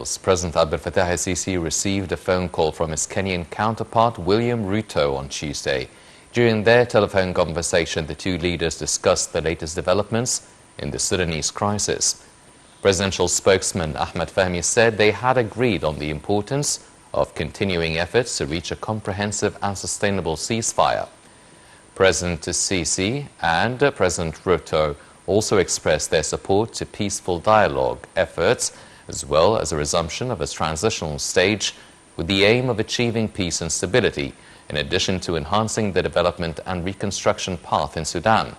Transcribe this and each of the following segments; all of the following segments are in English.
details. President Abdel Fattah el-Sisi received a phone call from his Kenyan counterpart, William Ruto, on Tuesday. During their telephone conversation, the two leaders discussed the latest developments in the Sudanese crisis. Presidential spokesman Ahmed Fahmy said they had agreed on the importance of continuing efforts to reach a comprehensive and sustainable ceasefire. President Sisi and President Ruto also expressed their support to peaceful dialogue efforts, as well as a resumption of a transitional stage with the aim of achieving peace and stability, in addition to enhancing the development and reconstruction path in Sudan.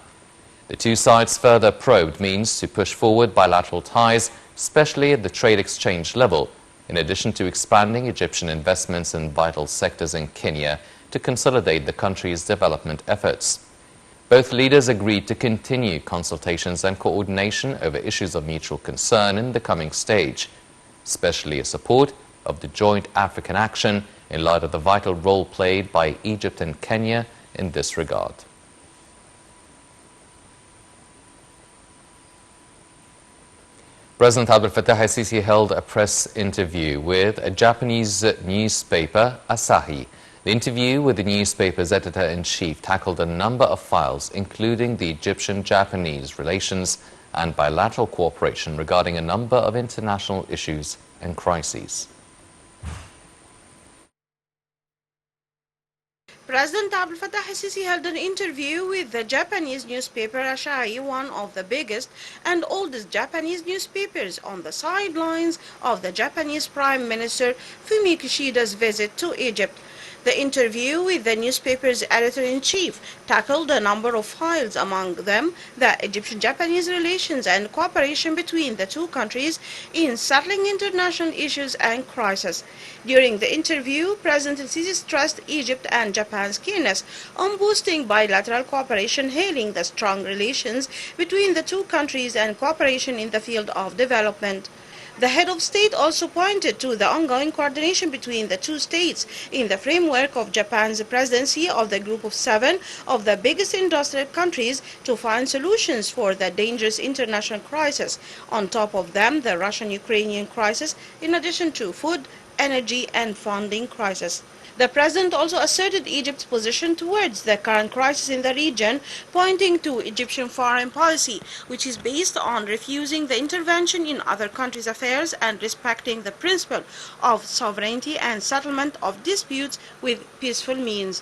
The two sides further probed means to push forward bilateral ties, especially at the trade exchange level, in addition to expanding Egyptian investments in vital sectors in Kenya to consolidate the country's development efforts. Both leaders agreed to continue consultations and coordination over issues of mutual concern in the coming stage, especially a support of the joint African action in light of the vital role played by Egypt and Kenya in this regard. President Abdel Fattah el-Sisi held a press interview with a Japanese newspaper, Asahi. The interview with the newspaper's editor-in-chief tackled a number of files, including the Egyptian-Japanese relations and bilateral cooperation regarding a number of international issues and crises. President Abdel Fattah el-Sisi held an interview with the Japanese newspaper Asahi, one of the biggest and oldest Japanese newspapers, on the sidelines of the Japanese Prime Minister Fumio Kishida's visit to Egypt. The interview with the newspaper's editor-in-chief tackled a number of files, among them the Egyptian-Japanese relations and cooperation between the two countries in settling international issues and crises. During the interview, President el-Sisi stressed Egypt and Japan's keenness on boosting bilateral cooperation, hailing the strong relations between the two countries and cooperation in the field of development. The head of state also pointed to the ongoing coordination between the two states in the framework of Japan's presidency of the Group of Seven of the biggest industrial countries to find solutions for the dangerous international crisis. On top of them, the Russian-Ukrainian crisis, in addition to food, energy and funding crisis. The president also asserted Egypt's position towards the current crisis in the region, pointing to Egyptian foreign policy, which is based on refusing the intervention in other countries' affairs and respecting the principle of sovereignty and settlement of disputes with peaceful means.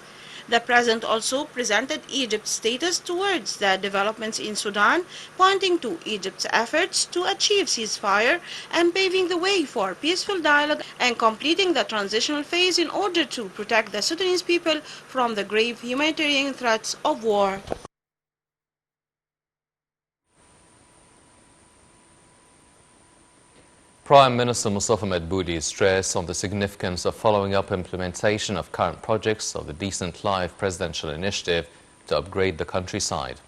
The president also presented Egypt's status towards the developments in Sudan, pointing to Egypt's efforts to achieve ceasefire and paving the way for peaceful dialogue and completing the transitional phase in order to protect the Sudanese people from the grave humanitarian threats of war. Prime Minister Mustafa Madbouli stressed on the significance of following up implementation of current projects of the Decent Life presidential initiative to upgrade the countryside.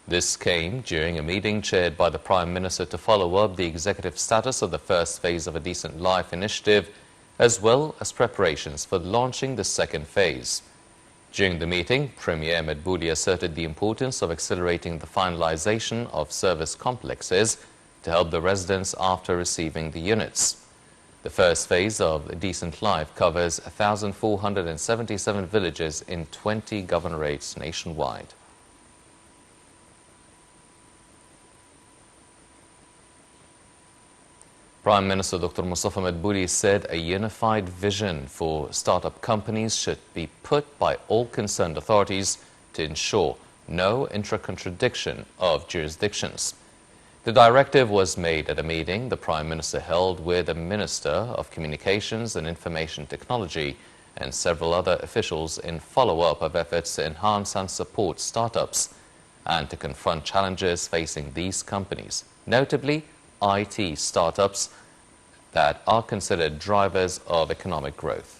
This came during a meeting chaired by the Prime Minister to follow up the executive status of the first phase of a Decent Life initiative, as well as preparations for launching the second phase. During the meeting, Premier Madbouli asserted the importance of accelerating the finalization of service complexes to help the residents after receiving the units. The first phase of Decent Life covers 1,477 villages in 20 governorates nationwide. Prime Minister Dr. Mustafa Madbouli said a unified vision for startup companies should be put by all concerned authorities to ensure no intra-contradiction of jurisdictions. The directive was made at a meeting the Prime Minister held with the Minister of Communications and Information Technology and several other officials in follow-up of efforts to enhance and support startups and to confront challenges facing these companies, notably IT startups that are considered drivers of economic growth.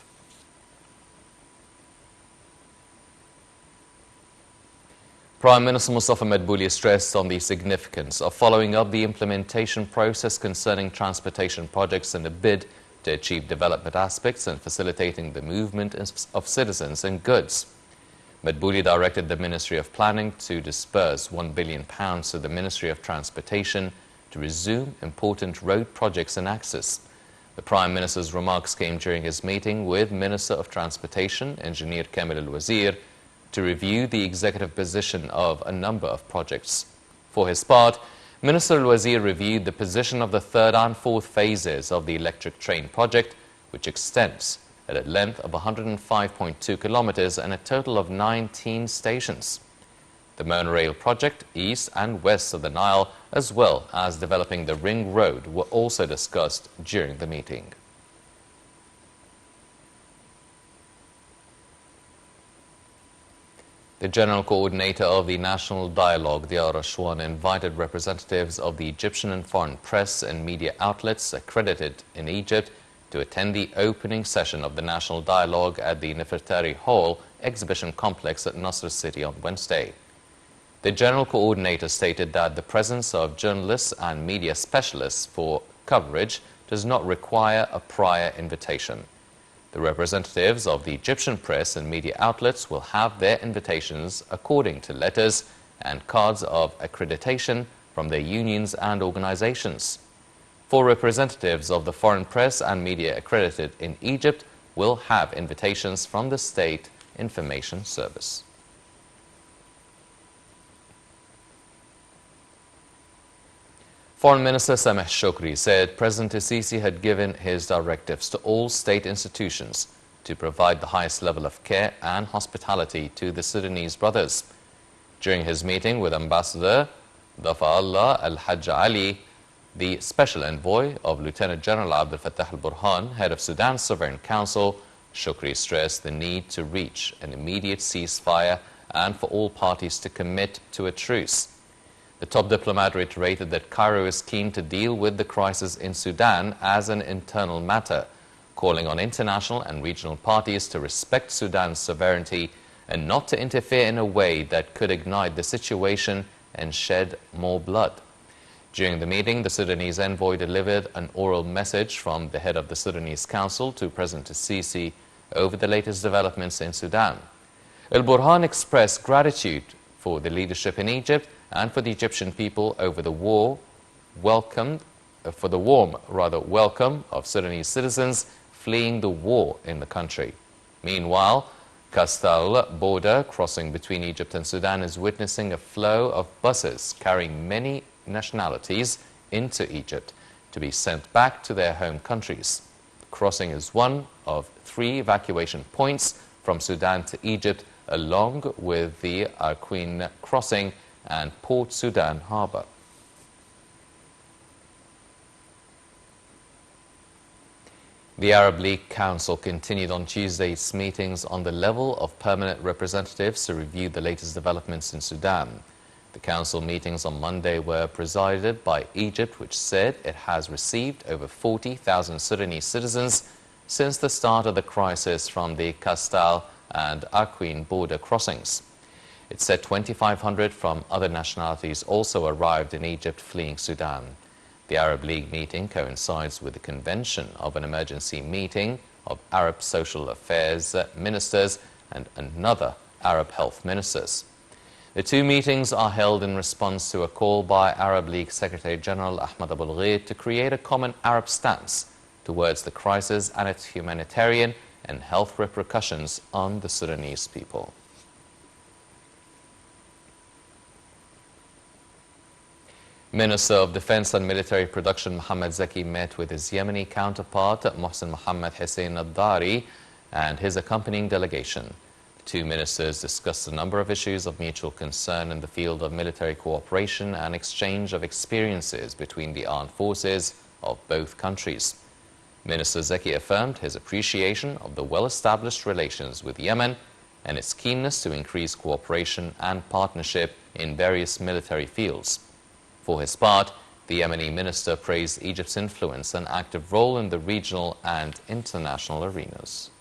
Prime Minister Mustafa Madbouli stressed on the significance of following up the implementation process concerning transportation projects in a bid to achieve development aspects and facilitating the movement of citizens and goods. Madbouli directed the Ministry of Planning to disburse £1 billion to the Ministry of Transportation to resume important road projects and access. The Prime Minister's remarks came during his meeting with Minister of Transportation, Engineer Kamil Al-Wazir, to review the executive position of a number of projects. For his part, Minister Al-Wazir reviewed the position of the third and fourth phases of the electric train project, which extends at a length of 105.2 kilometers and a total of 19 stations. The monorail project, east and west of the Nile, as well as developing the ring road, were also discussed during the meeting. The General Coordinator of the National Dialogue, Diyar Ashwan, invited representatives of the Egyptian and foreign press and media outlets accredited in Egypt to attend the opening session of the National Dialogue at the Nefertari Hall exhibition complex at Nasr City on Wednesday. The General Coordinator stated that the presence of journalists and media specialists for coverage does not require a prior invitation. The representatives of the Egyptian press and media outlets will have their invitations according to letters and cards of accreditation from their unions and organizations. 4 representatives of the foreign press and media accredited in Egypt will have invitations from the State Information Service. Foreign Minister Sameh Shukri said President Sisi had given his directives to all state institutions to provide the highest level of care and hospitality to the Sudanese brothers. During his meeting with Ambassador Dafa'allah Al-Hajj Ali, the Special Envoy of Lieutenant General Abdel Fattah al-Burhan, head of Sudan's Sovereign Council, Shukri stressed the need to reach an immediate ceasefire and for all parties to commit to a truce. The top diplomat reiterated that Cairo is keen to deal with the crisis in Sudan as an internal matter, calling on international and regional parties to respect Sudan's sovereignty and not to interfere in a way that could ignite the situation and shed more blood. During the meeting, the Sudanese envoy delivered an oral message from the head of the Sudanese Council to President Sisi over the latest developments in Sudan. Al-Burhan expressed gratitude for the leadership in Egypt and for the Egyptian people over the warm welcome of Sudanese citizens fleeing the war in the country. Meanwhile, Kastal border crossing between Egypt and Sudan is witnessing a flow of buses carrying many nationalities into Egypt to be sent back to their home countries. The crossing is one of 3 evacuation points from Sudan to Egypt, along with the Arquin crossing and Port Sudan Harbour. The Arab League Council continued on Tuesday its meetings on the level of permanent representatives to review the latest developments in Sudan. The council meetings on Monday were presided by Egypt, which said it has received over 40,000 Sudanese citizens since the start of the crisis from the Kastal and Arquin border crossings. It said 2,500 from other nationalities also arrived in Egypt fleeing Sudan. The Arab League meeting coincides with the convention of an emergency meeting of Arab social affairs ministers and another Arab health ministers. The 2 meetings are held in response to a call by Arab League Secretary General Ahmad Abul Ghaid to create a common Arab stance towards the crisis and its humanitarian and health repercussions on the Sudanese people. Minister of Defense and Military Production Mohammed Zaki met with his Yemeni counterpart Mohsen Mohammed Hussein al-Dari and his accompanying delegation. The 2 ministers discussed a number of issues of mutual concern in the field of military cooperation and exchange of experiences between the armed forces of both countries. Minister Zaki affirmed his appreciation of the well-established relations with Yemen and its keenness to increase cooperation and partnership in various military fields. For his part, the Yemeni minister praised Egypt's influence and active role in the regional and international arenas.